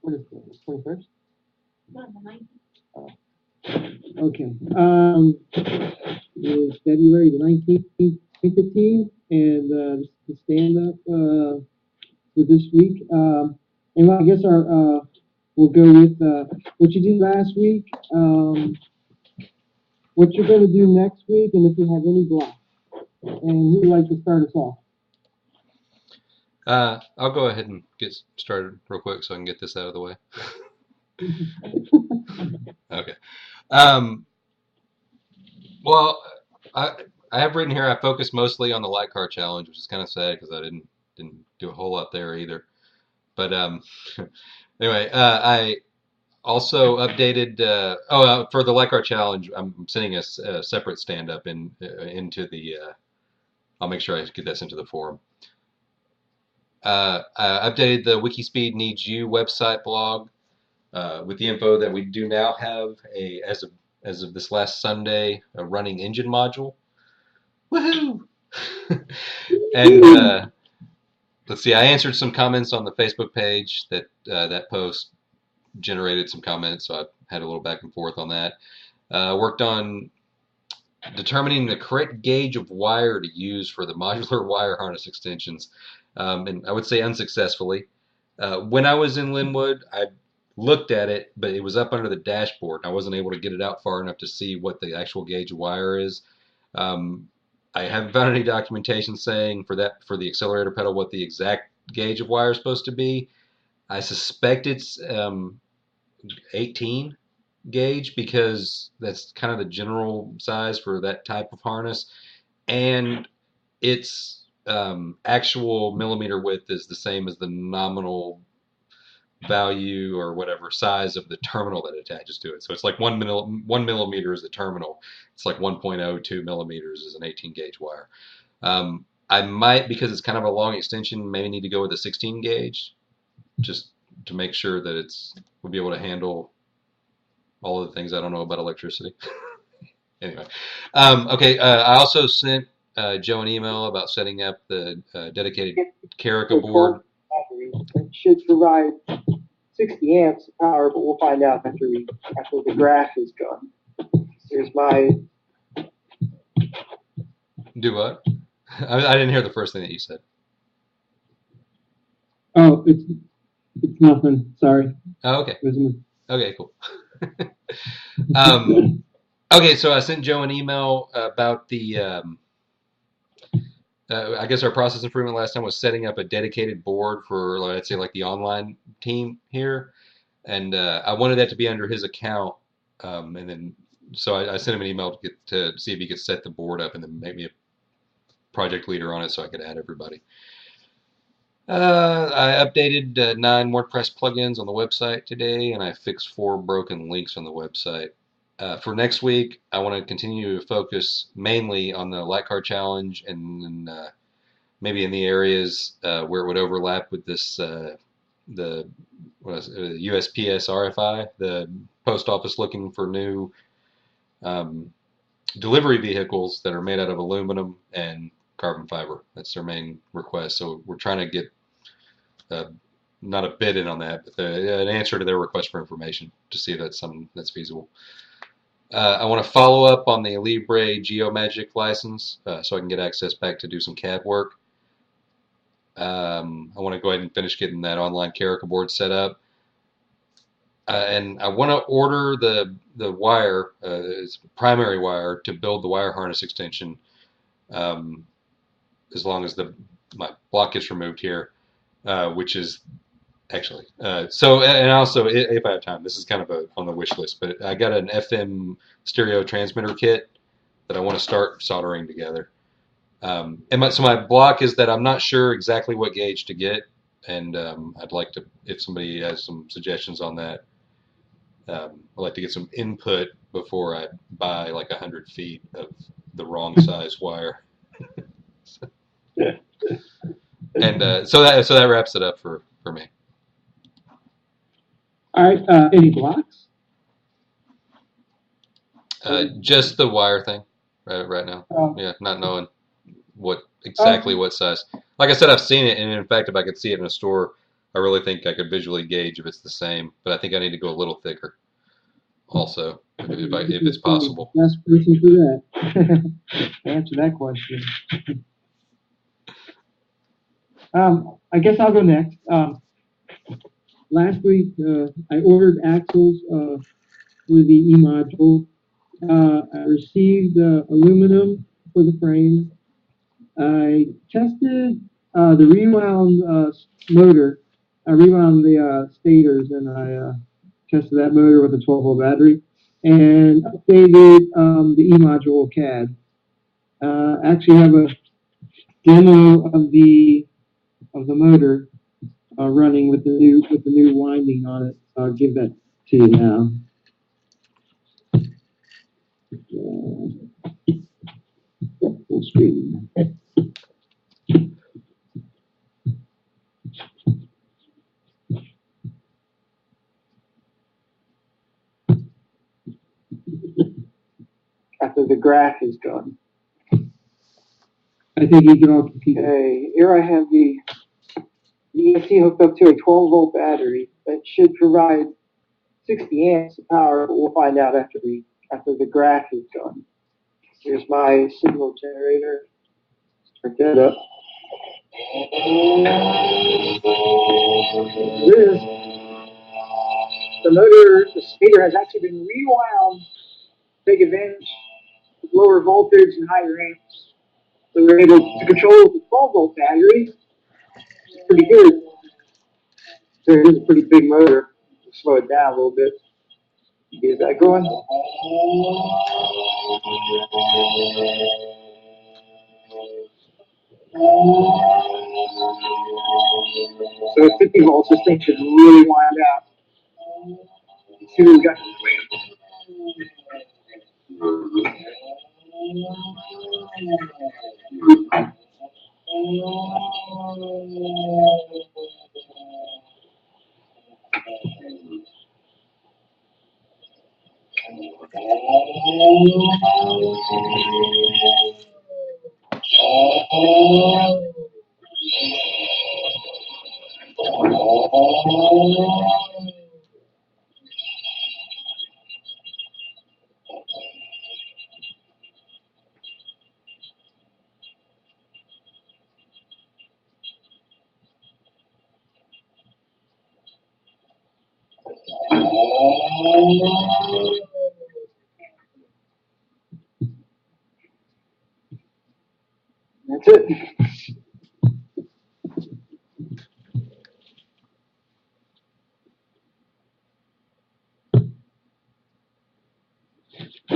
What is it? 21st? No, the 19th. Okay. It's February the 19th, 2015, and the stand-up for this week. And I guess we'll go with what you did last week, what you're going to do next week, and if you have any blocks. And who would like to start us off? I'll go ahead and get started real quick so I can get this out of the way. Okay. Well, I have written here I focused mostly on the light car challenge, which is kind of sad because I didn't do a whole lot there either. But anyway, I also updated. For the light car challenge, I'm sending a separate stand up into the. I'll make sure I get that sent to the forum. I updated the WIKISPEED Needs You website blog with the info that we do now have as of this last Sunday a running engine module. Woohoo! And let's see, I answered some comments on the Facebook page that post generated some comments, so I had a little back and forth on that. Worked on determining the correct gauge of wire to use for the modular wire harness extensions, and I would say unsuccessfully. When I was in Linwood, I looked at it, but it was up under the dashboard, and I wasn't able to get it out far enough to see what the actual gauge of wire is. I haven't found any documentation saying for the accelerator pedal what the exact gauge of wire is supposed to be. I suspect it's 18 gauge because that's kind of the general size for that type of harness, and its actual millimeter width is the same as the nominal value or whatever size of the terminal that attaches to it. So it's like 1 millimeter is the terminal. It's like 1.02 millimeters is an 18 gauge wire. I might, because it's kind of a long extension, maybe need to go with a 16 gauge just to make sure that we'll be able to handle all of the things I don't know about electricity. Anyway, okay. I also sent Joe an email about setting up the dedicated Carica board. It should provide 60 amps of power, but we'll find out after the graph is gone. Here's my. Do what? I didn't hear the first thing that you said. Oh, it's nothing. Sorry. Oh, okay. Okay, cool. Okay, so I sent Joe an email about the. I guess our process improvement last time was setting up a dedicated board for, let's say, like the online team here, and I wanted that to be under his account, and then so I sent him an email to see if he could set the board up and then make me a project leader on it so I could add everybody. I updated 9 WordPress plugins on the website today, and I fixed 4 broken links on the website. For next week, I want to continue to focus mainly on the light car challenge and maybe in the areas where it would overlap with this the USPS RFI, the post office looking for new delivery vehicles that are made out of aluminum and carbon fiber. That's their main request. So we're trying to get not a bid in on that, but an answer to their request for information to see if that's something that's feasible. I want to follow up on the Libre Geomagic license so I can get access back to do some CAD work. I want to go ahead and finish getting that online Carica board set up. And I want to order the wire, it's primary wire, to build the wire harness extension as long as my block gets removed here, which is actually. So, and also, if I have time, this is kind of on the wish list, but I got an FM stereo transmitter kit that I want to start soldering together. So my block is that I'm not sure exactly what gauge to get, and I'd like to, if somebody has some suggestions on that, I'd like to get some input before I buy like 100 feet of the wrong size wire. And so that wraps it up for me. All right. Any blocks? Just the wire thing right now. Yeah, not knowing what size. Like I said, I've seen it, and in fact, if I could see it in a store, I really think I could visually gauge if it's the same, but I think I need to go a little thicker also, if it's possible. Best person for that. Answer that question. I guess I'll go next. Last week, I ordered axles for the E module. I received aluminum for the frame. I tested the rewound motor. I rewound the stators and I tested that motor with a 12-volt battery and updated the E module CAD. Actually have a demo of the motor running with the new winding on it. So I'll give that to you now. Full screen. After the graph is done. I think you can all compete. Okay, here I have the ESC hooked up to a 12-volt battery that should provide 60 amps of power, but we'll find out after the graph is done. Here's my signal generator. Start that up. This, the motor, the stator has actually been rewound to take advantage of lower voltage and higher amps. So we're able to control the 12-volt battery. It's pretty good. So it is a pretty big motor. Slow it down a little bit. Get that going. So at 50 volts, this thing should really wind out. Let's see what we got. That's it.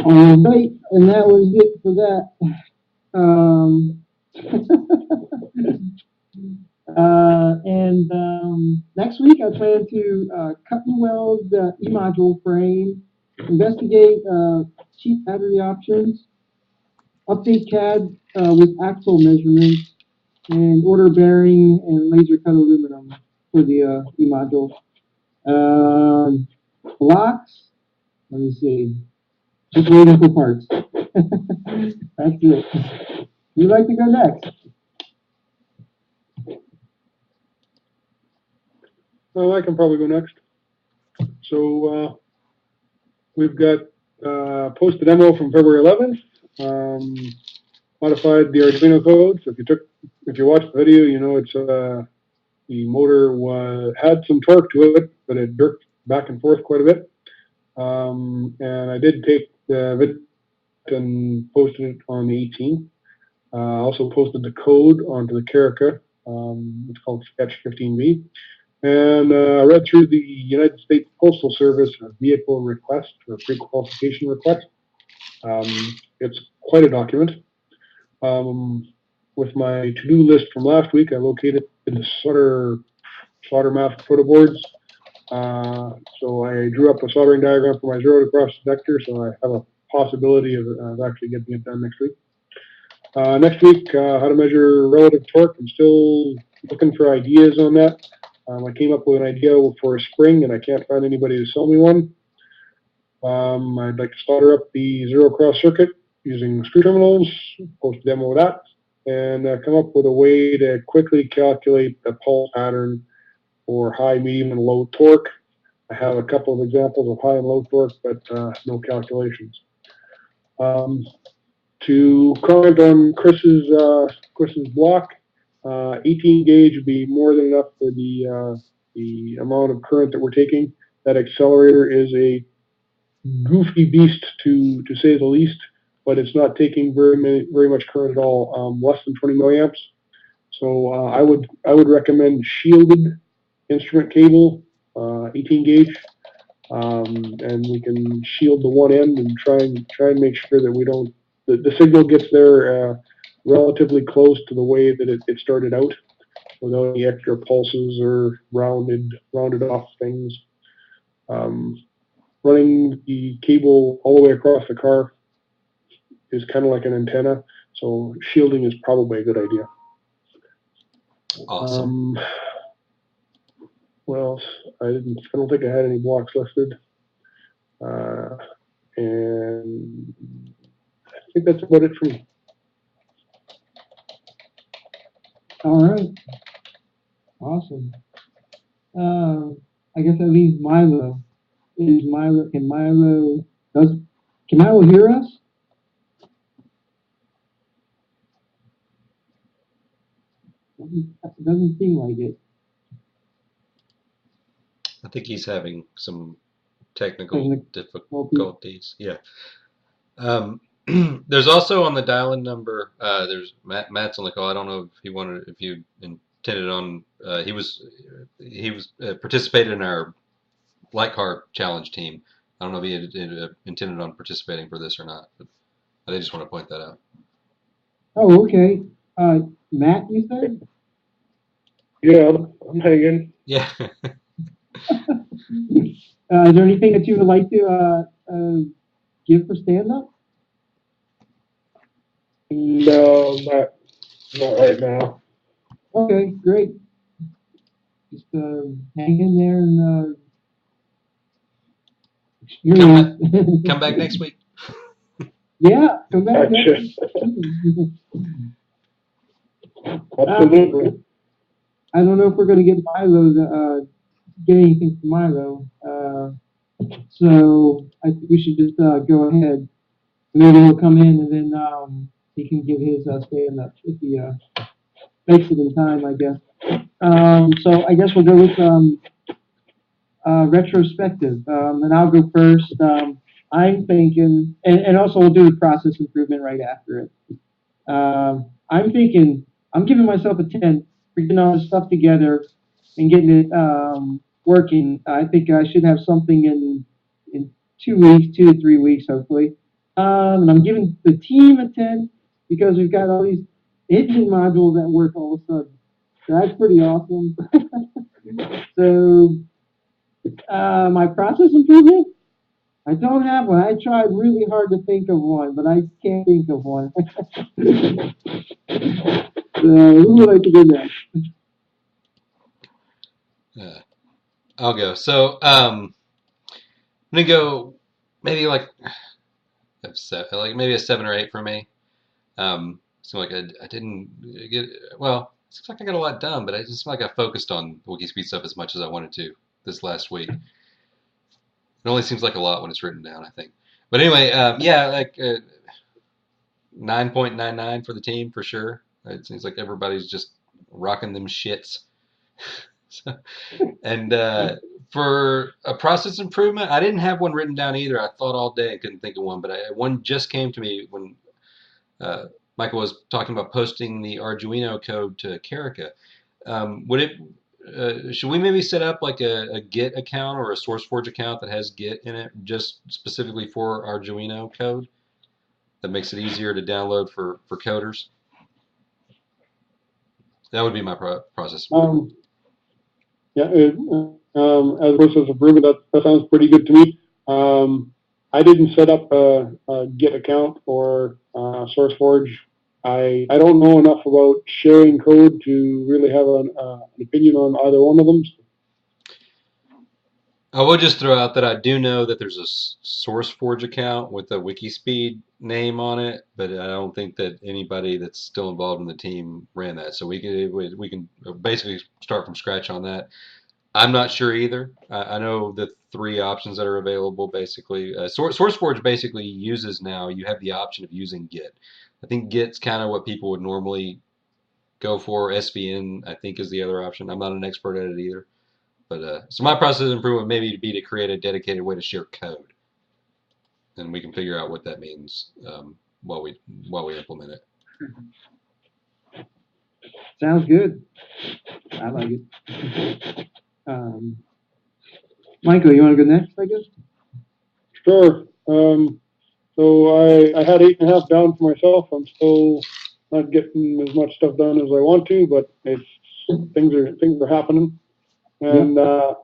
All right, and that was it for that. Next week I plan to cut and weld the E-module frame, investigate cheap battery options, update CAD with axle measurements, and order bearing and laser cut aluminum for the E-module. Blocks, let me see. Just waiting for parts. That's it. You'd like to go next? Well, I can probably go next. So we've got posted demo from February 11th. Modified the Arduino code. So if you watched the video, you know it's the motor had some torque to it, but it jerked back and forth quite a bit. And I did take the video and posted it on the 18th. Also posted the code onto the Carica. It's called Sketch 15B. And I read through the United States Postal Service vehicle request or pre-qualification request. It's quite a document. With my to-do list from last week, I located the solder mask photo boards. So I drew up a soldering diagram for my zero to cross detector, so I have a possibility of actually getting it done next week. Next week, how to measure relative torque. I'm still looking for ideas on that. I came up with an idea for a spring, and I can't find anybody to sell me one. I'd like to solder up the zero cross circuit using screw terminals, post a demo of that, and come up with a way to quickly calculate the pulse pattern for high, medium, and low torque. I have a couple of examples of high and low torque, but no calculations. To comment on Chris's block, 18 gauge would be more than enough for the amount of current that we're taking. That accelerator is a goofy beast to say the least, but it's not taking very much current at all, less than 20 milliamps. So I would recommend shielded instrument cable, 18 gauge, and we can shield the one end and try and make sure that we don't the signal gets there relatively close to the way that it started out, without any extra pulses or rounded off things. Running the cable all the way across the car is kind of like an antenna, so shielding is probably a good idea. Awesome. What else? I don't think I had any blocks listed. And I think that's about it for me. All right. Awesome. I guess that leaves Milo. Can Milo hear us? Doesn't seem like it. I think he's having some technical difficulties. Yeah. There's also on the dial-in number. There's Matt's on the call. I don't know if you intended on. He was participated in our light car challenge team. I don't know if he had intended on participating for this or not, but I just want to point that out. Oh, okay. Matt, you said? Yeah, I'm hanging. Yeah. Is there anything that you would like to give for stand-up? No, not right now. Okay, great. Just hang in there and come back next week. Yeah, come back next week. Absolutely. I don't know if we're going to get get anything from Milo. So I think we should just go ahead. Maybe he'll come in and then he can give his stand-up if he makes it in time, I guess. So I guess we'll go with retrospective, and I'll go first. I'm thinking, and also we'll do the process improvement right after it. I'm thinking, I'm giving myself a 10 for getting all this stuff together and getting it working. I think I should have something in 2 weeks, 2 to 3 weeks, hopefully. And I'm giving the team a 10 because we've got all these engine modules that work all of a sudden. So that's pretty awesome. So my process improvement, I don't have one. I tried really hard to think of one, but I can't think of one. Who would like to go next? I'll go. So I'm gonna go maybe like maybe a 7 or 8 for me. Seemed like I didn't get well. It seems like I got a lot done, but I just like I focused on WIKISPEED stuff as much as I wanted to this last week. It only seems like a lot when it's written down, I think. But anyway, yeah, like 9.99 for the team for sure. It seems like everybody's just rocking them shits. So, and for a process improvement, I didn't have one written down either. I thought all day I couldn't think of one, but one just came to me when Michael was talking about posting the Arduino code to Carica. Should we maybe set up like a Git account or a SourceForge account that has Git in it just specifically for Arduino code that makes it easier to download for coders? That would be my process. Yeah, as a process improvement, that sounds pretty good to me. I didn't set up a Git account or SourceForge. I don't know enough about sharing code to really have an opinion on either one of them. I will just throw out that I do know that there's a SourceForge account with a WIKISPEED name on it, but I don't think that anybody that's still involved in the team ran that. So we can basically start from scratch on that. I'm not sure either. I know the three options that are available basically. SourceForge basically uses now, you have the option of using Git. I think Git's kind of what people would normally go for. SVN, I think, is the other option. I'm not an expert at it either. But so my process improvement maybe to be to create a dedicated way to share code, and we can figure out what that means while we implement it. Sounds good. I like it. Michael, you want to go next, I guess? Sure. So I had 8.5 down for myself. I'm still not getting as much stuff done as I want to, but things are happening. And I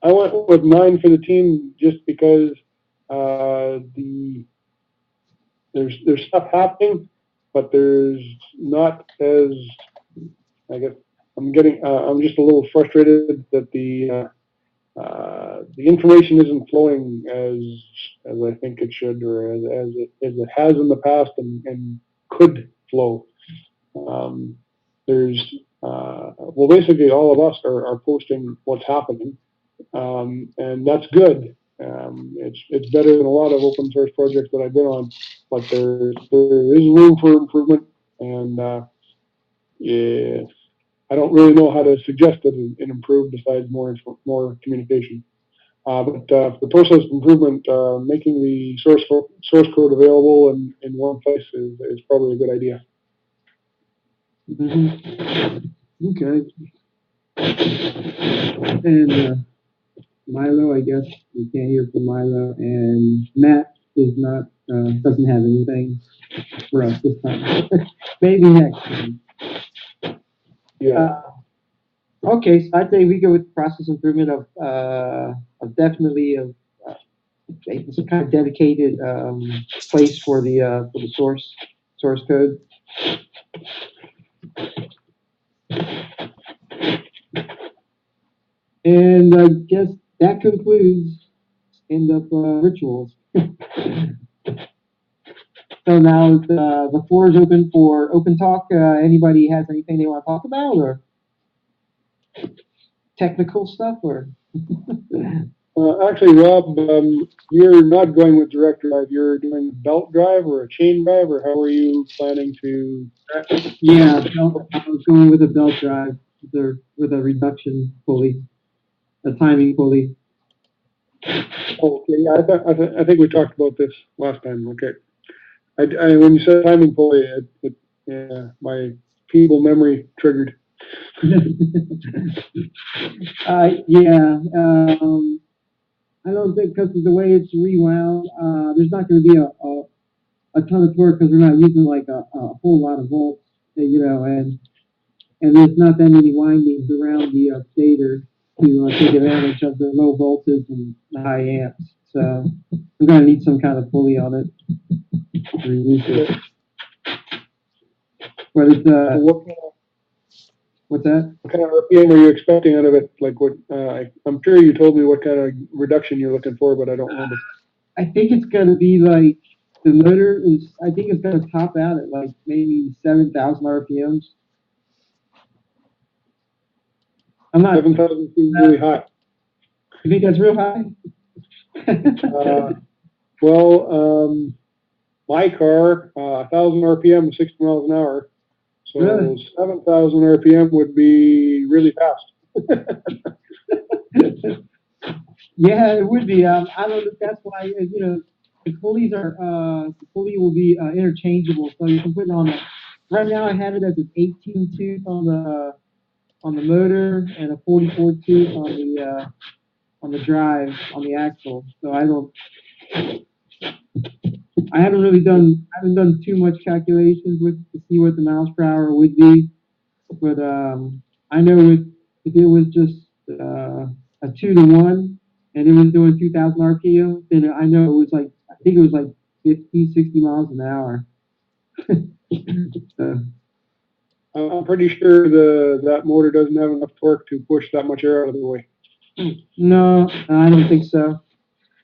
went with 9 for the team just because there's stuff happening, but there's not as, I guess I'm just a little frustrated that the information isn't flowing as I think it should, or as it has in the past and could flow. There's well, basically all of us are posting what's happening, and that's good. It's better than a lot of open source projects that I've been on, but there is room for improvement, and yeah, I don't really know how to suggest it and improve besides more communication. But the process improvement, making the source code available in one place is probably a good idea. Mm-hmm. Okay. And Milo, I guess you can't hear from Milo, and Matt is not doesn't have anything for us this time. Maybe next time. Yeah. Okay, so I think we go with process improvement of definitely some kind of dedicated place for the source code. And I guess that concludes Stand-Up Rituals. So now the floor is open for open talk. Anybody has anything they want to talk about, or technical stuff, or? Actually, Rob, you're not going with direct drive. You're doing belt drive or a chain drive, or how are you planning to? Yeah, I was going with a belt drive with a reduction pulley, a timing pulley. Okay, yeah, I think we talked about this last time. Okay, when you said timing pulley, yeah, my feeble memory triggered. Yeah, I don't think because of the way it's rewound, there's not going to be a ton of torque because we're not using like a whole lot of volts, and there's not that many windings around the stator to take advantage of the low voltage and the high amps. So we're going to need some kind of pulley on it to reduce it. But it's what's that? What kind of RPM are you expecting out of it? Like what? I'm sure you told me what kind of reduction you're looking for, but I don't remember. I think it's going to be like the motor is. I think it's going to top out at like maybe 7,000 RPMs. I'm not. 7,000 seems really high. You think that's real high? Well, my car, 1,000 RPM, 60 miles an hour. So Really? 7,000 RPM would be really fast. Yeah, it would be. I don't know if that's why, the pulleys the pulley will be interchangeable. So you can put it on right now I have it as an 18 tooth on the motor and a 44 tooth on the drive, on the axle. So I haven't done too much calculations to see what the miles per hour would be. But I know if it was just a 2-to-1 and it was doing 2,000 RPM, then I know it was I think it was like 50, 60 miles an hour. So, I'm pretty sure that motor doesn't have enough torque to push that much air out of the way. no, I don't think so.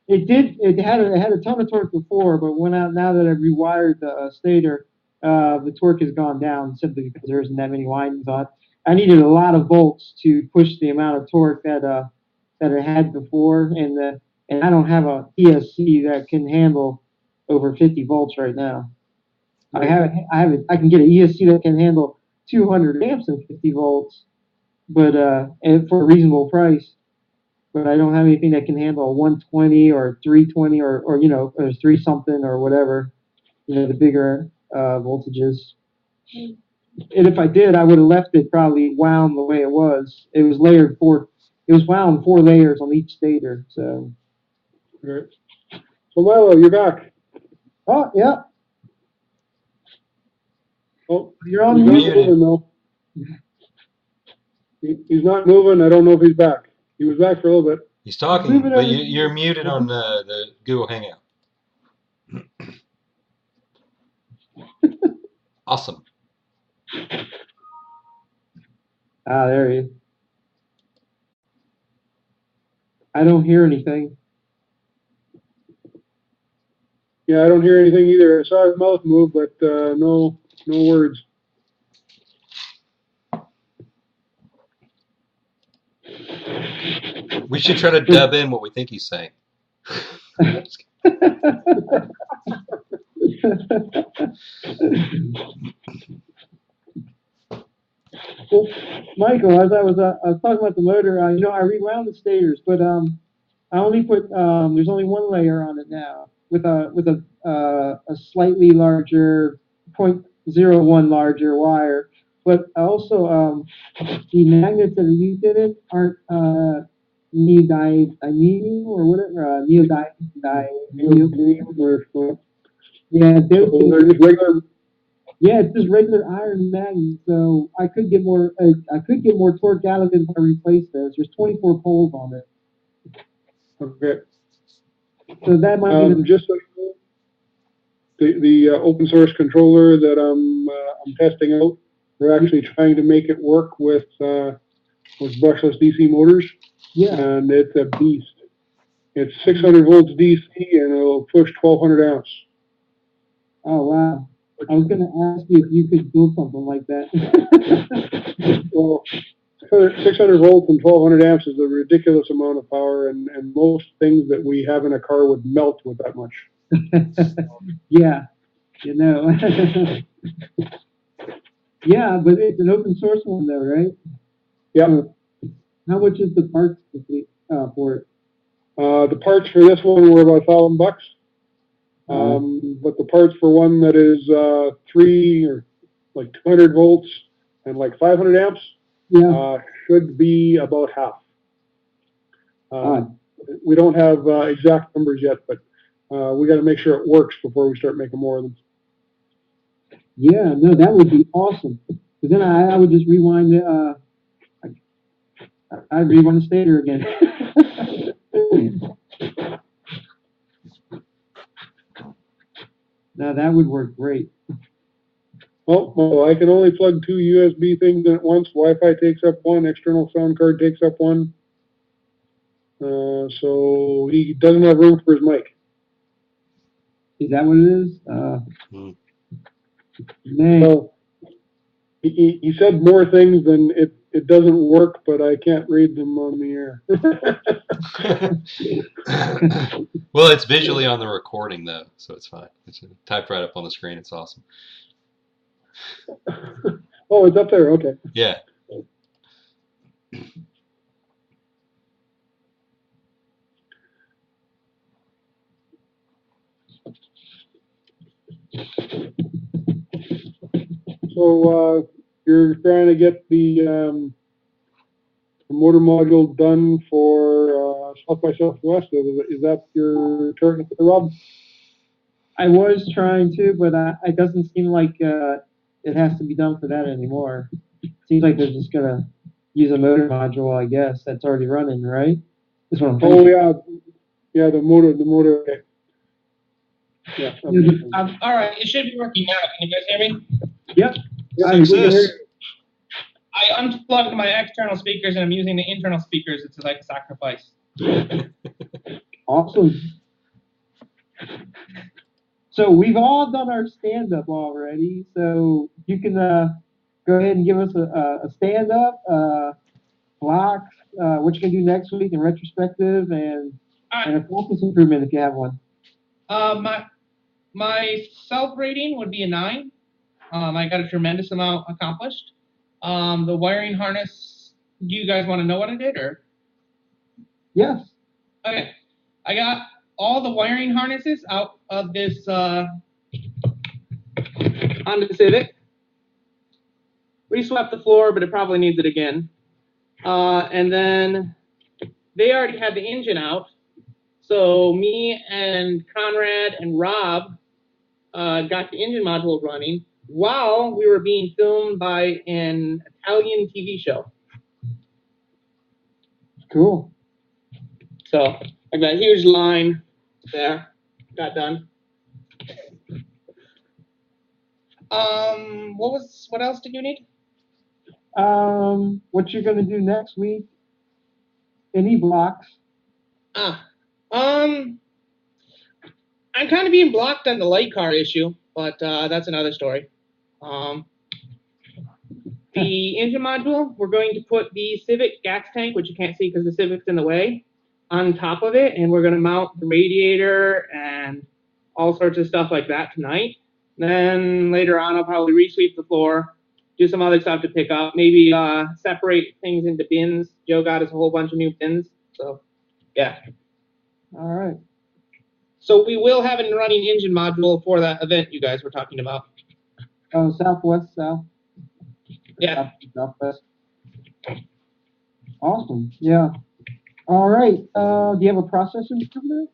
It did. It had a ton of torque before, but now that I've rewired the stator, the torque has gone down simply because there isn't that many windings on it. I needed a lot of volts to push the amount of torque that it had before, and I don't have a ESC that can handle over 50 volts right now. I can get an ESC that can handle 200 amps and 50 volts, but and for a reasonable price. But I don't have anything that can handle a 120 or 320 or or three something or whatever, the bigger voltages. And if I did, I would have left it probably wound the way it was. It was layered four. It was wound 4 layers on each stator. So. Right. So Milo, you're back. Oh yeah. Oh, You're on he's mute. not moving though. He's not moving. I don't know if he's back. He was back for a little bit. He's talking, but you're muted on the Google Hangout. Awesome. Ah, there he is. I don't hear anything. Yeah, I don't hear anything either. I saw his mouth move, but no words. We should try to dub in what we think he's saying. Well, Michael, as I was talking about the motor, I rewound the stators, but I only put there's only one layer on it now with a slightly larger 0.01 larger wire, but also the magnets that are used in it aren't neodymium or whatever yeah, They're just regular. yeah, it's just regular iron magnet, so I could get more torque out of it if I replace those. There's 24 poles on it, Okay. so that might be Just so you know, the open source controller that I'm testing out, we're actually trying to make it work with brushless DC motors. Yeah. And it's a beast. It's 600 volts DC and it'll push 1200 amps. Oh wow! I was going to ask you if you could build something like that. Well, 600 volts and 1200 amps is a ridiculous amount of power, and most things that we have in a car would melt with that much. Yeah, yeah, but it's an open source one though, right? Yeah. So how much is the parts for it? The parts for this one were about $1,000. But the parts for one that is 200 volts and like 500 amps should be about half. We don't have exact numbers yet, but we got to make sure it works before we start making more of them. Yeah, no, that would be awesome. Because then I would just rewind it. I'd rewind the stator again. Now that would work great. Well, I can only plug 2 USB things in at once. Wi-Fi takes up one, external sound card takes up one. So he doesn't have room for his mic. Is that what it is? Man. So he said more things than it doesn't work, but I can't read them on the air. Well, it's visually on the recording though, so it's fine. It's typed right up on the screen. It's awesome. Oh, it's up there. Okay. Yeah. So you're trying to get the motor module done for South by Southwest. Is that your target, Rob? I was trying to, but it doesn't seem like it has to be done for that anymore. It seems like they're just gonna use a motor module, I guess, that's already running, right? That's what I'm thinking. Oh yeah, the motor. Okay. Yeah. All right, it should be working now. Can you guys hear me? Yep. I unplugged my external speakers and I'm using the internal speakers. It's like a sacrifice. Awesome. So we've all done our stand-up already. So you can go ahead and give us a stand up, block, what you can do next week in retrospective, and All and right. a focus improvement if you have one. My self rating would be a 9. I got a tremendous amount accomplished. The wiring harness. Do you guys want to know what I did, or? Yes. Okay. I got all the wiring harnesses out of this on the Civic. We swept the floor, but it probably needs it again. And then they already had the engine out. So me and Conrad and Rob got the engine module running while we were being filmed by an Italian TV show. Cool. So I got a huge line there. Got done. What else did you need? What you're gonna do next week? Any blocks? I'm kind of being blocked on the light car issue, but that's another story. The engine module, we're going to put the Civic gas tank, which you can't see because the Civic's in the way, on top of it, and we're going to mount the radiator and all sorts of stuff like that tonight. Then later on, I'll probably resweep the floor, do some other stuff to pick up, maybe separate things into bins. Joe got us a whole bunch of new bins, so yeah. All right. So we will have a running engine module for that event you guys were talking about. Oh, southwest, south. Yeah. Southwest. Awesome. Yeah. All right. Do you have a process improvement?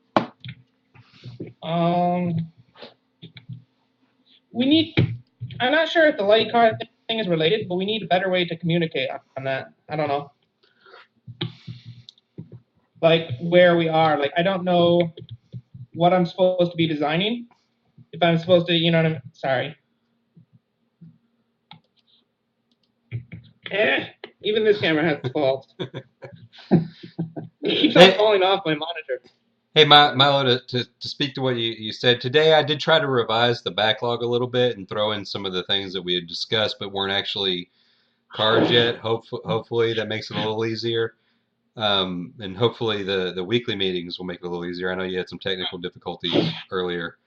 We need. I'm not sure if the light car thing is related, but we need a better way to communicate on that. I don't know. Like where we are. Like I don't know what I'm supposed to be designing. If I'm supposed to, you know what I'm. Sorry. Even this camera has faults. It keeps on falling off my monitor. Hey, Milo, to speak to what you said today, I did try to revise the backlog a little bit and throw in some of the things that we had discussed, but weren't actually cards yet. Hopefully that makes it a little easier. And hopefully the weekly meetings will make it a little easier. I know you had some technical difficulties earlier.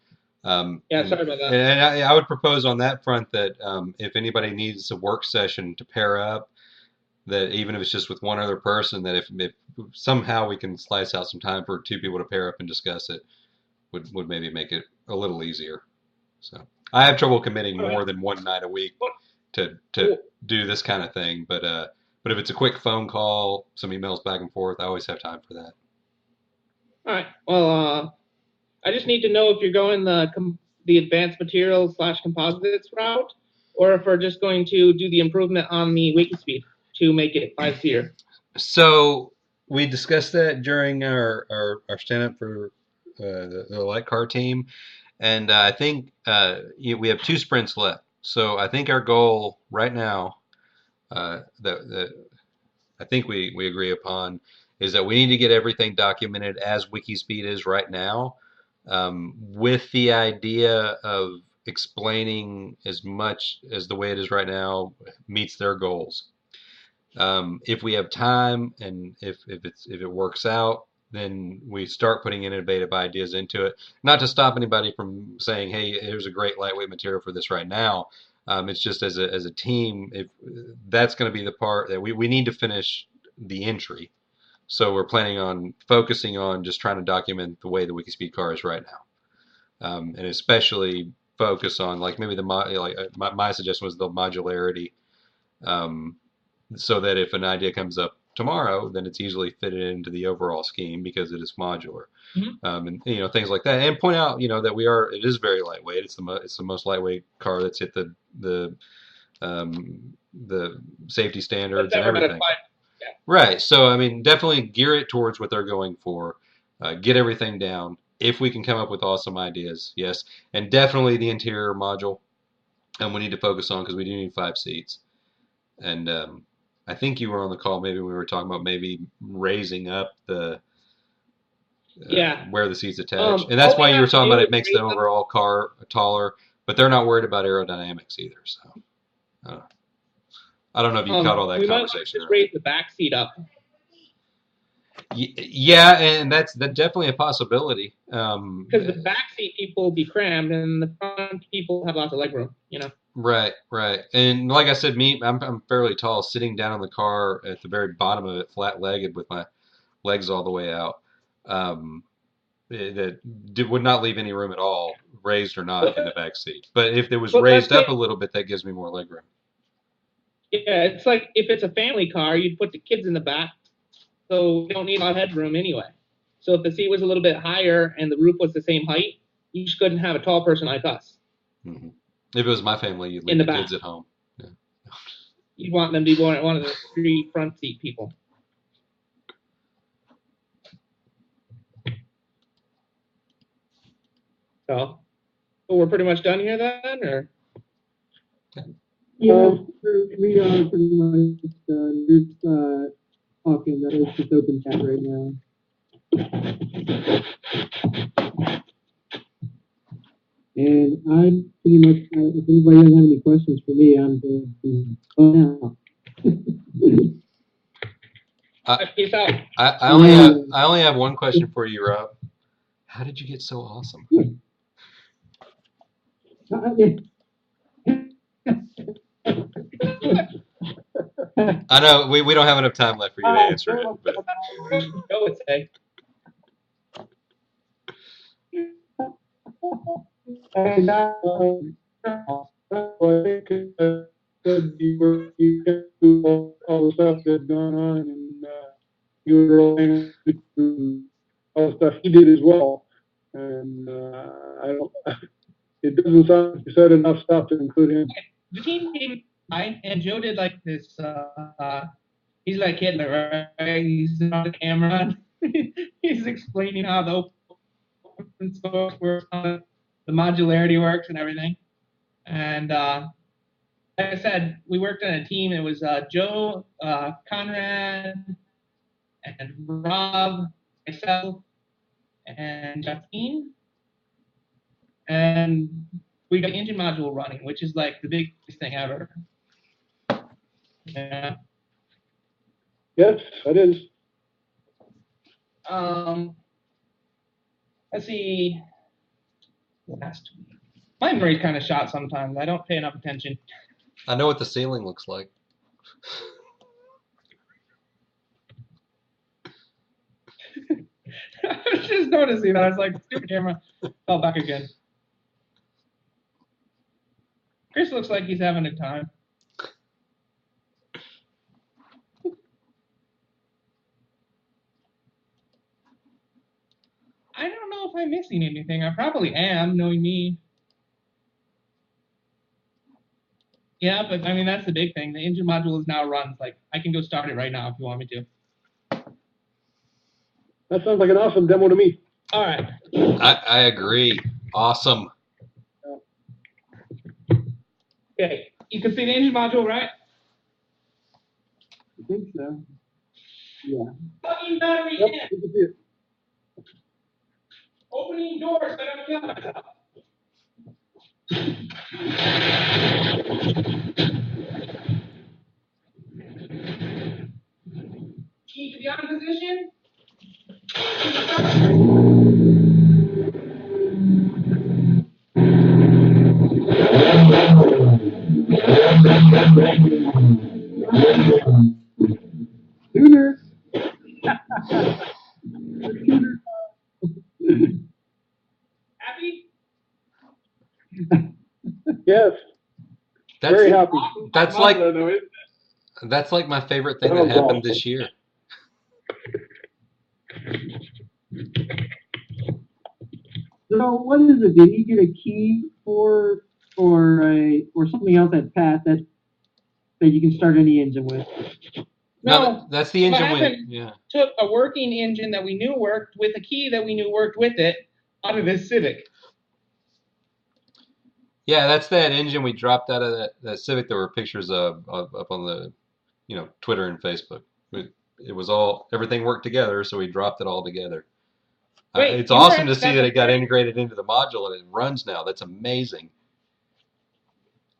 Yeah, sorry about that. And I would propose on that front that if anybody needs a work session to pair up, that even if it's just with one other person, that if somehow we can slice out some time for 2 people to pair up and discuss it, would maybe make it a little easier. So I have trouble committing more than one night a week to do this kind of thing, but if it's a quick phone call, some emails back and forth, I always have time for that. All right. Well, I just need to know if you're going the advanced materials / composites route, or if we're just going to do the improvement on the WIKISPEED to make it 5-seater. So we discussed that during our stand-up for the light car team, and I think we have 2 sprints left. So I think our goal right now, that I think we agree upon, is that we need to get everything documented as WikiSpeed is right now, with the idea of explaining as much as the way it is right now meets their goals. If we have time and if it works out, then we start putting innovative ideas into it. Not to stop anybody from saying, "Hey, here's a great lightweight material for this right now." It's just as a team, if that's going to be the part that we need to finish the entry. So we're planning on focusing on just trying to document the way the WikiSpeed car is right now, and especially focus on like maybe my suggestion was the modularity. So that if an idea comes up tomorrow, then it's easily fitted into the overall scheme because it is modular, and things like that. And point out that it is very lightweight. It's the most lightweight car that's hit the safety standards and everything. Yeah. Right. So I mean, definitely gear it towards what they're going for. Get everything down. If we can come up with awesome ideas, yes, and definitely the interior module, and we need to focus on because we do need 5 seats, and I think you were on the call. Maybe we were talking about maybe raising up the where the seats attach, and that's why you were talking about it makes the overall car taller. But they're not worried about aerodynamics either. So I don't know if you caught all that We might want to conversation. just raise the back seat up. Yeah, and that's definitely a possibility. Because the back seat people will be crammed, and the front people have lots of leg room. Right, right. And like I said, I'm fairly tall, sitting down in the car at the very bottom of it, flat-legged with my legs all the way out. Um, would not leave any room at all, raised or not, in the back seat. But if it was But let's raised say, up a little bit, that gives me more leg room. yeah, it's like if it's a family car, you'd put the kids in the back, so we don't need a lot of headroom anyway. So if the seat was a little bit higher and the roof was the same height, you just couldn't have a tall person like us Hmm. If it was my family, you'd in leave the the back. kids at home. Yeah. You'd want them to be one of the 3 front seat people. So we're pretty much done here then, or? Yeah, we are pretty much done. We're just talking. It's just open chat right now. And I pretty much, if anybody doesn't have any questions for me, I'm going to go now. Peace out. I only have one question for you, Rob. How did you get so awesome? I know we don't have enough time left for you to answer it, but Go would say. And I think said you can do all the stuff that's gone on, and you were all into all the stuff he did as well. And I don't. It doesn't sound like you said enough stuff to include him. The team came by, and Joe did like this. He's like Hitler, right? He's on the camera. He's explaining how the open source works, how the modularity works, and everything. And like I said, we worked on a team. It was Joe, Conrad, and Rob, myself, and Justine. And we got the engine module running, which is like the biggest thing ever. Yeah. Yes, it is. Let's see. Last week. My memory's kind of shot sometimes. I don't pay enough attention. I know what the ceiling looks like. I was just noticing that. I was like, stupid camera. Fell back again. Chris looks like he's having a time. I don't know if I'm missing anything. I probably am, knowing me. Yeah, but I mean, that's the big thing. The engine module is now runs. Like, I can go start it right now if you want me to. That sounds like an awesome demo to me. All right. I agree. Awesome. Okay. You can see the engine module, right? I think so. Yeah. Plugging battery Yep, in. you can see it. Opening doors that I'm killing myself. Key to the on position. Tuners. Happy? Yes, That's very happy. that's like my favorite thing that happened this year. So what is it? Did he get a key or something else that passed that you can start any engine with? No, that's the engine what happened, yeah. took a working engine that we knew worked with a key that we knew worked with it out of this Civic. Yeah, that's that engine we dropped out of that Civic. There were pictures of up on the, Twitter and Facebook. It was everything worked together, so we dropped it all together. Wait, it's you awesome were to see that it got integrated into the module and it runs now. That's amazing.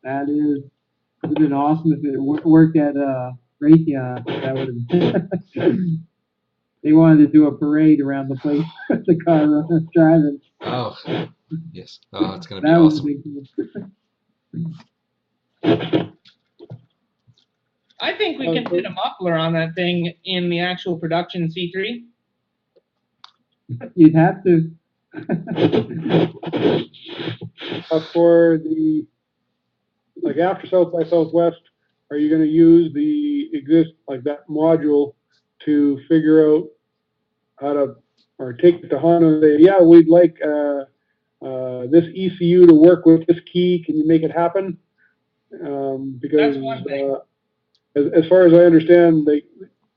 That is would have been awesome if it worked at Raytheon. That would have. They wanted to do a parade around the place, the car driving. Oh, yes. Oh, it's going to be That would have awesome. been cool. I think we can fit a muffler on that thing in the actual production C3. You'd have to. For the, like after South by Southwest, are you gonna use like that module to figure out how to, or take it to Honda and say, yeah, we'd like, this ECU to work with this key, can you make it happen? Because, That's one thing. as far as I understand,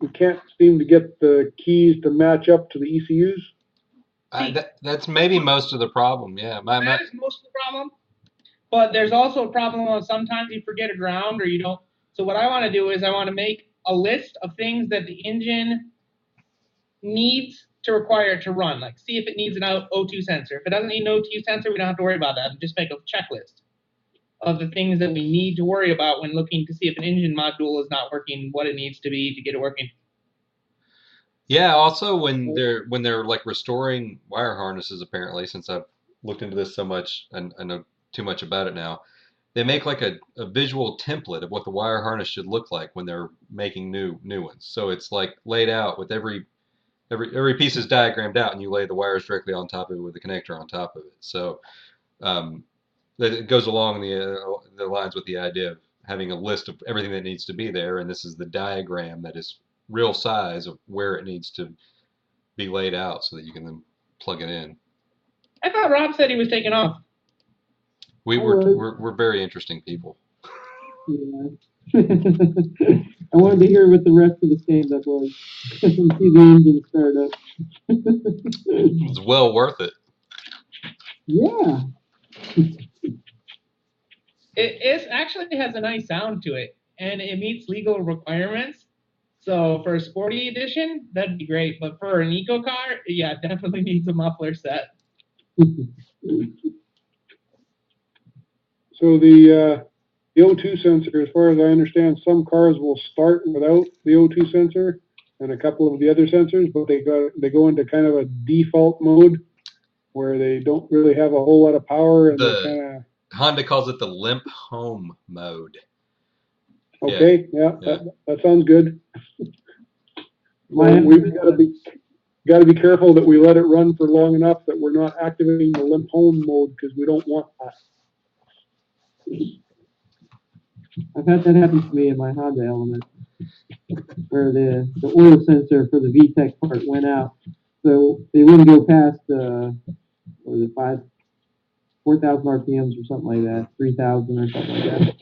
we can't seem to get the keys to match up to the ECUs. That's maybe most of the problem. Yeah, That is most of the problem. But there's also a problem of sometimes you forget a ground or you don't. So what I want to do is I want to make a list of things that the engine needs to require to run. Like see if it needs an O2 sensor. If it doesn't need an O2 sensor, we don't have to worry about that. And just make a checklist of the things that we need to worry about when looking to see if an engine module is not working, what it needs to be to get it working. Yeah, also when they're like restoring wire harnesses, apparently, since I've looked into this so much and I know too much about it now, they make like a visual template of what the wire harness should look like when they're making new ones. So it's like laid out with every piece is diagrammed out, and you lay the wires directly on top of it with the connector on top of it. So um, that it goes along the lines with the idea of having a list of everything that needs to be there, and this is the diagram that is real size of where it needs to be laid out so that you can then plug it in. I thought Rob said he was taking off. We're very interesting people. Yeah. I wanted to hear what the rest of the stand-up was. See the engine start up. It's well worth it. Yeah. It actually has a nice sound to it, and it meets legal requirements. So for a sporty edition, that'd be great. But for an eco car, yeah, it definitely needs a muffler set. So the O2 sensor, as far as I understand, some cars will start without the O2 sensor and a couple of the other sensors, but they go into kind of a default mode where they don't really have a whole lot of power and they kind of. Honda calls it the limp home mode. Okay, yeah. That sounds good. Well, we've got to be careful that we let it run for long enough that we're not activating the limp home mode because we don't want that. I've had that happen to me in my Honda Element, where the oil sensor for the VTEC part went out, so they wouldn't go past what was it, 4,000 RPMs or something like that, 3,000 or something like that.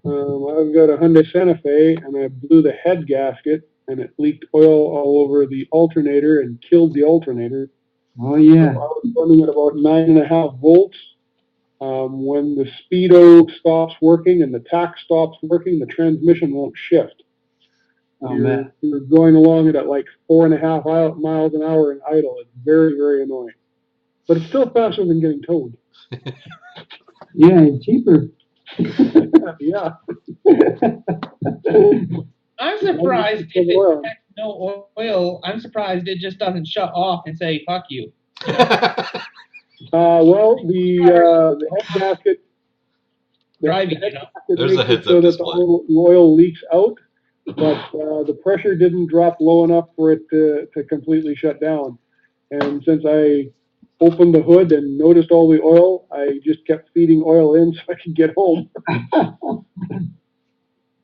I've got a Hyundai Santa Fe and I blew the head gasket and it leaked oil all over the alternator and killed the alternator. Oh yeah. So I was running at about 9.5 volts. When the speedo stops working and the tach stops working, the transmission won't shift. Oh man. You're going along at like 4.5 miles an hour in idle. It's very, very annoying. But it's still faster than getting towed. Yeah, and cheaper. Yeah. I'm surprised if it has no oil. I'm surprised it just doesn't shut off and say "fuck you." Well, the head gasket. Driving, There's a heads-up so that display. the oil leaks out, but the pressure didn't drop low enough for it to completely shut down. And since I opened the hood and noticed all the oil, I just kept feeding oil in so I could get home.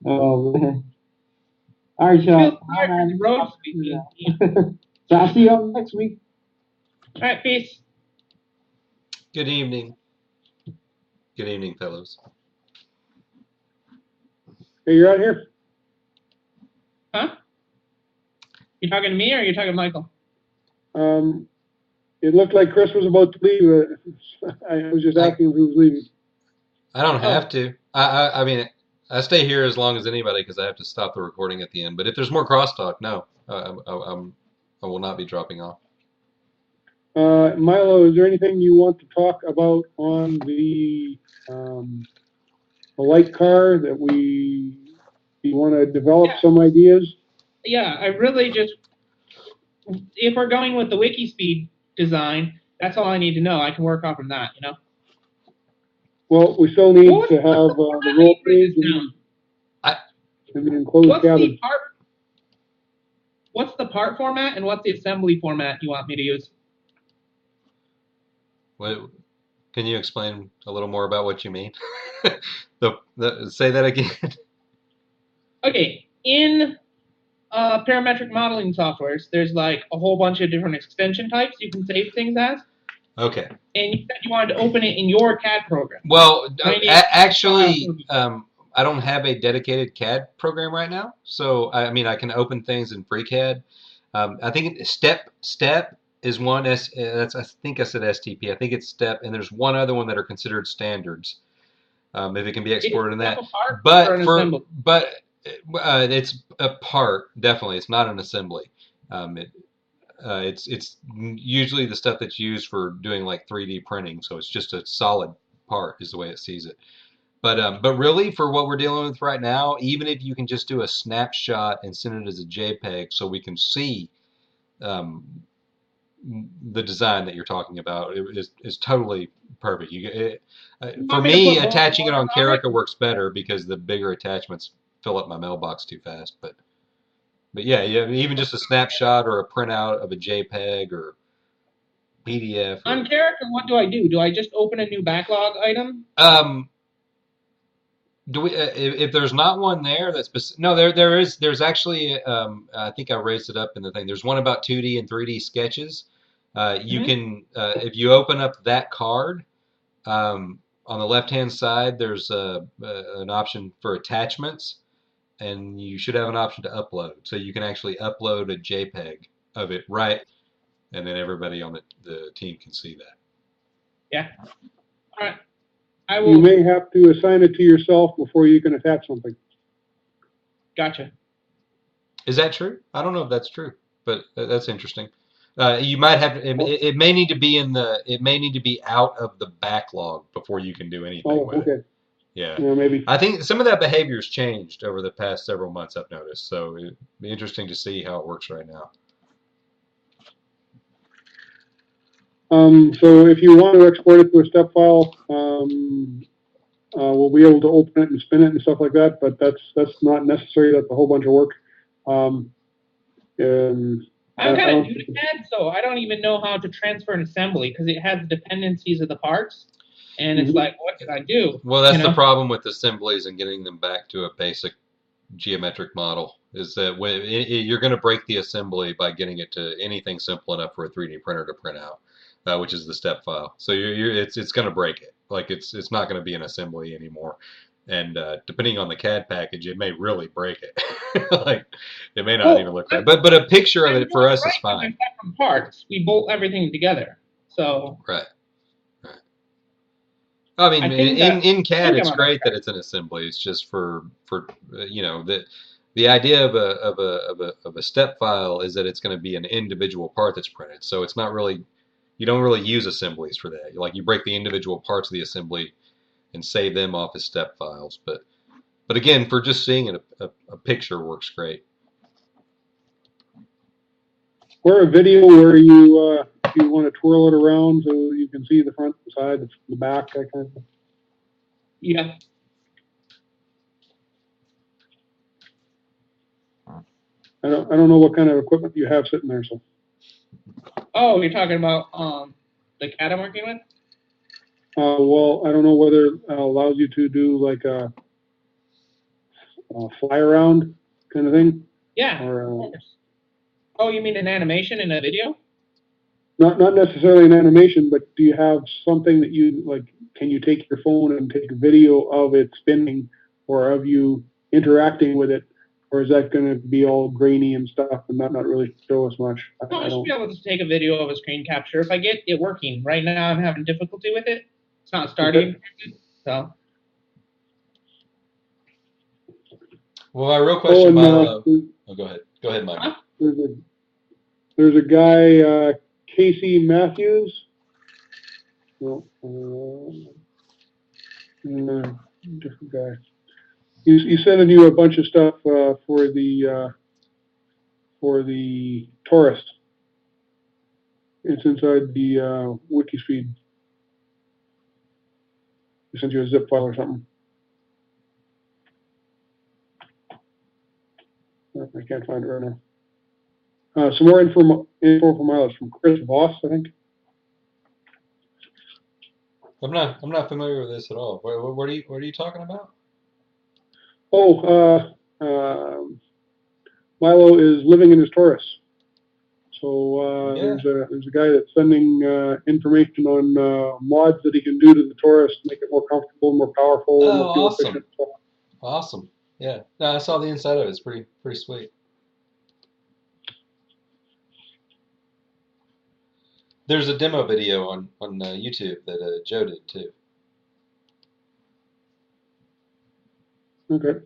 Oh man. All right, Sean. So I'll see you all next week. All right, peace. Good evening. Good evening, fellows. Hey, you're out here? Huh? You talking to me or are you talking to Michael? It looked like Chris was about to leave. I was just asking if he was leaving. I don't have to. I mean, I stay here as long as anybody because I have to stop the recording at the end. But if there's more crosstalk, no, I will not be dropping off. Milo, is there anything you want to talk about on the a light car that you want to develop Yeah. some ideas? Yeah, I really just, if we're going with the WIKISPEED design, that's all I need to know. I can work off from that, you know? Well, we still need What's to have the format the that roll you write cage this down? and the enclosed What's cabin. the part? What's the part format and what's the assembly format you want me to use? What, can you explain a little more about what you mean? Say that again. Okay, in parametric modeling softwares, there's like a whole bunch of different extension types you can save things as, Okay. and you said you wanted to open it in your CAD program. Well, actually, file. I don't have a dedicated CAD program right now, so I mean I can open things in FreeCAD. I think Step is one. That's, I think I said STP. I think it's Step, and there's one other one that are considered standards. If it can be exported in that, Step apart or but an assembly? it's a part, definitely. It's not an assembly. It's usually the stuff that's used for doing like 3D printing, so it's just a solid part is the way it sees it. But really, for what we're dealing with right now, even if you can just do a snapshot and send it as a JPEG so we can see um, the design that you're talking about, is totally perfect. For me, attaching it on Carica works better because the bigger attachments fill up my mailbox too fast. But yeah, even just a snapshot or a printout of a JPEG or PDF. On Carica, what do I do? Do I just open a new backlog item? Do we? If there's not one there that's no, there is. There's actually. I think I raised it up in the thing. There's one about 2D and 3D sketches. You can, if you open up that card, on the left-hand side, there's an option for attachments, and you should have an option to upload. So you can actually upload a JPEG of it, right? And then everybody on the team can see that. Yeah. All right. I will. You may have to assign it to yourself before you can attach something. Gotcha. Is that true? I don't know if that's true, but that's interesting. You might have it may need to be it may need to be out of the backlog before you can do anything with it. Yeah. Maybe. I think some of that behavior has changed over the past several months, I've noticed. So it'd be interesting to see how it works right now. So if you want to export it to a step file, we'll be able to open it and spin it and stuff like that, but that's not necessary. That's a whole bunch of work. I'm kind of new to CAD, so I don't even know how to transfer an assembly because it has the dependencies of the parts, and it's like, what did I do? Well, that's the problem with assemblies and getting them back to a basic geometric model, is that you're going to break the assembly by getting it to anything simple enough for a 3D printer to print out, which is the step file. So it's going to break it. Like it's not going to be an assembly anymore. And depending on the CAD package, it may really break it. Like it may not even look right. But a picture of it for us is fine. From parts, we bolt everything together. So right. I mean, in CAD, it's great that it's an assembly. It's just for the idea of a step file is that it's going to be an individual part that's printed. So it's not really, you don't really use assemblies for that. Like you break the individual parts of the assembly and save them off as step files. But again, for just seeing it, a picture works great. Or a video where you want to twirl it around so you can see the front, the side, the back, that kind of thing. Yeah. I don't know what kind of equipment you have sitting there. So. Oh, you're talking about the CAD I'm working with? Well, I don't know whether it allows you to do like a fly around kind of thing. Yeah. Or, oh, you mean an animation in a video? Not necessarily an animation, but do you have something that you like? Can you take your phone and take a video of it spinning, or of you interacting with it, or is that going to be all grainy and stuff and not really show us much? I should be able to take a video of a screen capture if I get it working. Right now, I'm having difficulty with it. It's not starting. Okay. So. Well, my real question, Milo. Go ahead. Go ahead, Mike. Huh? There's a guy, Casey Matthews. Different guy. He's sending you a bunch of stuff for the tourist. It's inside the WIKISPEED. He sent you a zip file or something. I can't find it right now. Some more info for mileage from Chris Voss, I think. I'm not familiar with this at all. What are you talking about? Oh, Milo is living in his Taurus. So Yeah. there's a guy that's sending information on mods that he can do to the Taurus to make it more comfortable, more powerful, Oh, more fuel awesome. efficient. Awesome. Yeah. No, I saw the inside of it. It's pretty sweet. There's a demo video on YouTube that Joe did too. Okay.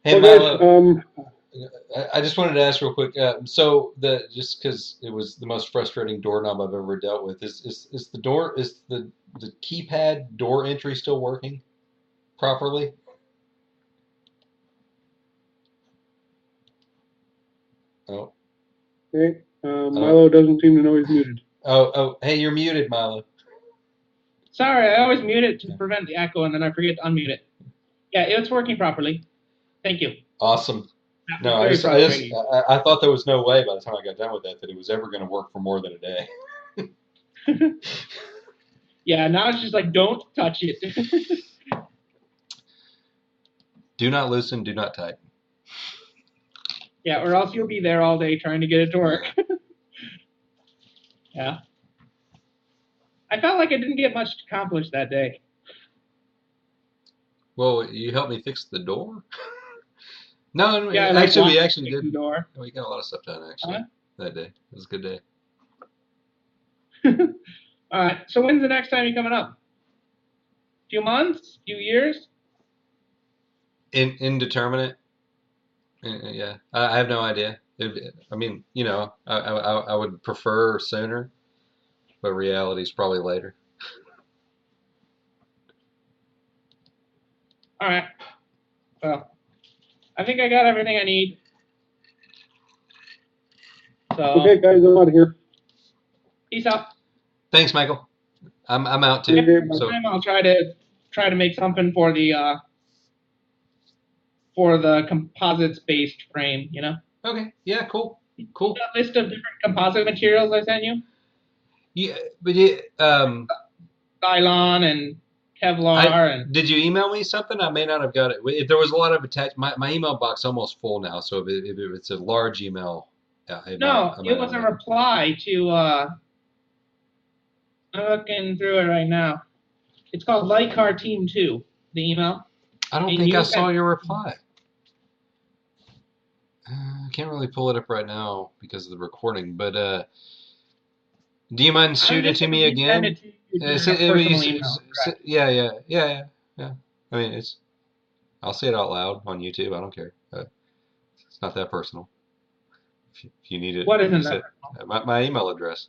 Hey Well, Milo, guys, I just wanted to ask real quick. So just because it was the most frustrating doorknob I've ever dealt with, is the keypad door entry still working properly? Oh, okay. oh, Milo doesn't seem to know he's muted. oh. Hey, you're muted, Milo. Sorry, I always mute it to prevent the echo, and then I forget to unmute it. Yeah, it's working properly. Thank you. Awesome. That No, was very frustrating. I thought there was no way by the time I got done with that it was ever going to work for more than a day. Yeah, now it's just like, don't touch it. Do not loosen, do not tighten. Yeah, or else you'll be there all day trying to get it to work. Yeah. I felt like I didn't get much accomplished that day. Well, you helped me fix the door? No, Yeah, actually, we watched actually the did. door. We got a lot of stuff done actually that day. It was a good day. All right. So when's the next time you're coming up? Few months? Few years? Indeterminate. Yeah, I have no idea. I mean, I would prefer sooner, but reality's probably later. All right. Well, I think I got everything I need. So Okay, guys, I'm out of here. peace out. Thanks, Michael. I'm out too. Okay, Next So time I'll try to make something for the composites based frame. okay, yeah, cool. That list of different composite materials I sent you. Yeah, but Nylon and Kevlar and did you email me something? I may not have got it. If there was a lot of my email box almost full now. So if it's a large email, I it might was not a have. reply to I'm looking through it right now. It's called Light Car Team 2, the email. I don't And think I you saw can- your reply. I can't really pull it up right now because of the recording, but do you mind shooting it to me again? Send it to you during a personal email. Yeah. I mean, I'll say it out loud on YouTube. I don't care. It's not that personal. If you need it, What isn't just that? my email address.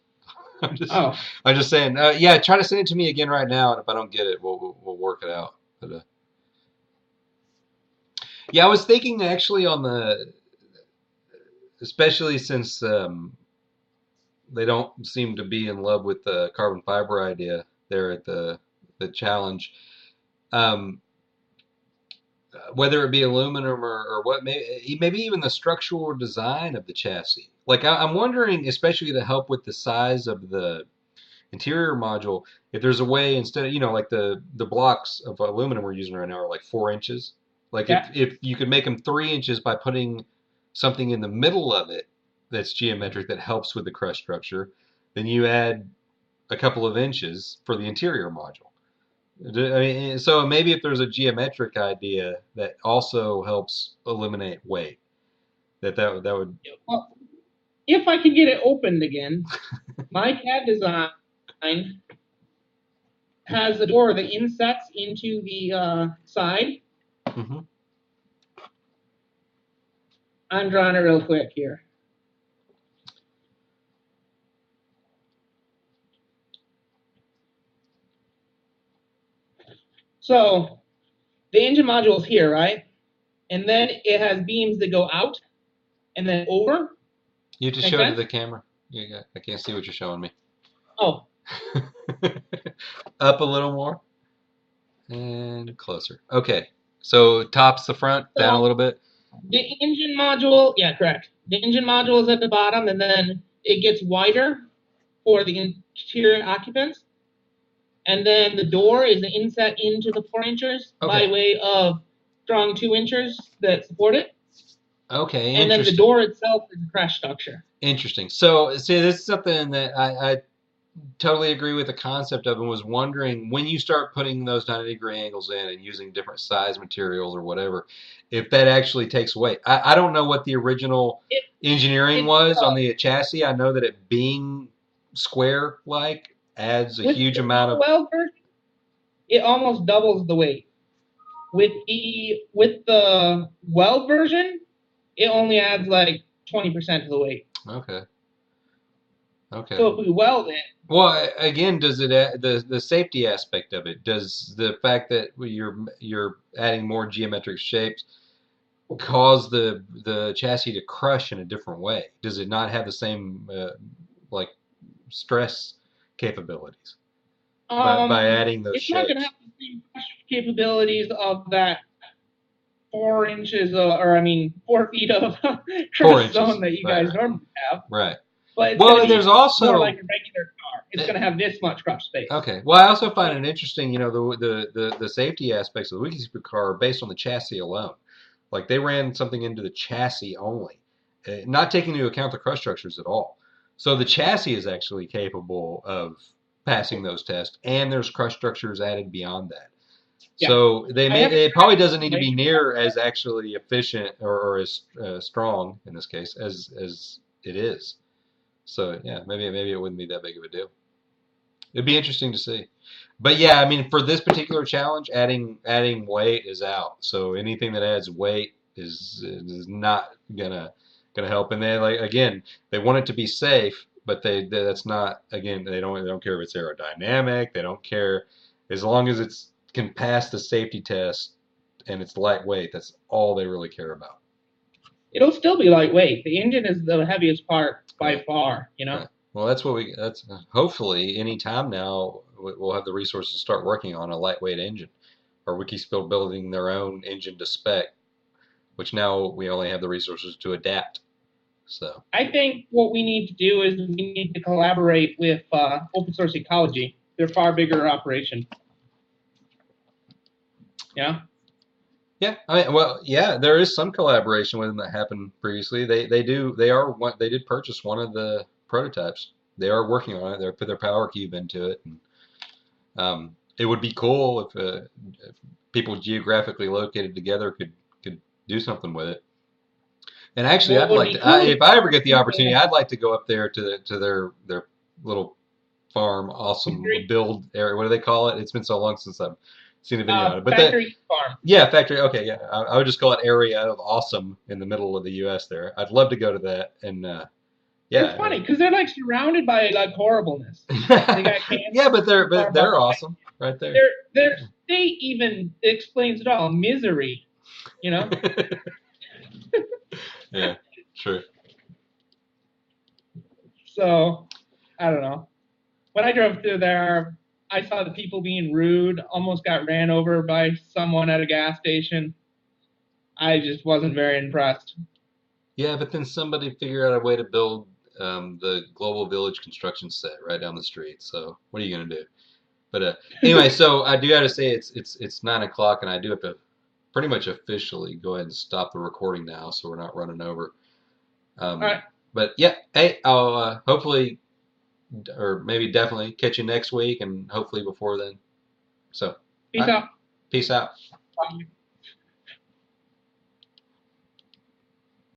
Oh, I'm just saying. Yeah, try to send it to me again right now, and if I don't get it, we'll work it out. But yeah, I was thinking actually especially since they don't seem to be in love with the carbon fiber idea there at the challenge. Um, Whether it be aluminum or what, maybe even the structural design of the chassis. Like I'm wondering, especially to help with the size of the interior module, if there's a way instead of like the blocks of aluminum we're using right now are like 4 inches. Like yeah. if you could make them 3 inches by putting something in the middle of it that's geometric that helps with the crush structure, then you add a couple of inches for the interior module. I mean, so maybe if there's a geometric idea that also helps eliminate weight, that would. Well, if I can get it opened again, my CAD design has a door that insets into the side. Mhm. I'm drawing it real quick here. So the engine module is here, right? And then it has beams that go out and then over. You just Make show it to sense? the camera. I can't see what you're showing me. Oh, Up a little more. And closer. Okay. So top's the front, down a so little bit. the engine module, yeah, correct. The engine module is at the bottom, and then it gets wider for the interior occupants. And then the door is inset into the 4 inches by Okay. way of strong 2 inches that support it. Okay, And then the interesting. door itself is a crash structure. Interesting. So, see, this is something that I totally agree with the concept of, and was wondering when you start putting those 90-degree angles in and using different size materials or whatever, if that actually takes away. I don't know what the original engineering was on the chassis. I know that it being square-like adds a huge amount of. Well, it almost doubles the weight. With the weld version, it only adds like 20% of the weight. Okay. Okay. So if we weld it, Well, again, does it the safety aspect of it? Does the fact that you're adding more geometric shapes cause the chassis to crush in a different way? Does it not have the same like stress capabilities by adding those it's not going to shapes? have the same crush capabilities of that 4 inches, 4 feet of 4 crush inches, zone that you right, guys normally have. right. But it's Well, going to there's be also more like a regular car. It's going to have this much crush space. Okay. Well, I also find it interesting, the safety aspects of the WIKISPEED car are based on the chassis alone. Like they ran something into the chassis only, not taking into account the crush structures at all. So the chassis is actually capable of passing those tests, and there's crush structures added beyond that. Yeah. So it probably doesn't need to be near Like- as actually efficient or as strong in this case as it is. So yeah, maybe it wouldn't be that big of a deal. It'd be interesting to see. But yeah, I mean, for this particular challenge, adding weight is out. So anything that adds weight is not gonna help. And they again, they want it to be safe, but that's not, again, they don't care if it's aerodynamic. They don't care as long as it's can pass the safety test and it's lightweight. That's all they really care about. It'll still be lightweight. The engine is the heaviest part by Right. far, Right. Well, that's hopefully any time now we'll have the resources to start working on a lightweight engine, or WIKISPEED building their own engine to spec, which now we only have the resources to adapt. So I think what we need to do is we need to collaborate with Open Source Ecology. They're a far bigger operation. Yeah. yeah, there is some collaboration with them that happened previously. They did purchase one of the prototypes. They are working on it. They put their power cube into it. And, it would be cool if people geographically located together could do something with it. And actually, What I'd would like be to, cool if I ever get the is opportunity, I'd like to go up there to their little farm, awesome build area. What do they call it? It's been so long since I've seen a video on it. But factory farm. yeah, factory. Okay, yeah, I would just call it area of awesome in the middle of the U.S. There. I'd love to go to that and. Yeah, it's funny because they're like surrounded by like horribleness. They got cancer, yeah, but they're awesome right there. Their state even explains it all. Misery, you know. Yeah, true. So, I don't know. When I drove through there, I saw the people being rude. Almost got ran over by someone at a gas station. I just wasn't very impressed. Yeah, but then somebody figured out a way to build the Global Village construction set right down the street. So what are you gonna do? But anyway, so I do got to say it's 9 o'clock, and I do have to pretty much officially go ahead and stop the recording now, so we're not running over. All right. But yeah, hey, I'll hopefully, or maybe definitely, catch you next week, and hopefully before then. So, Peace out. Peace out. Bye.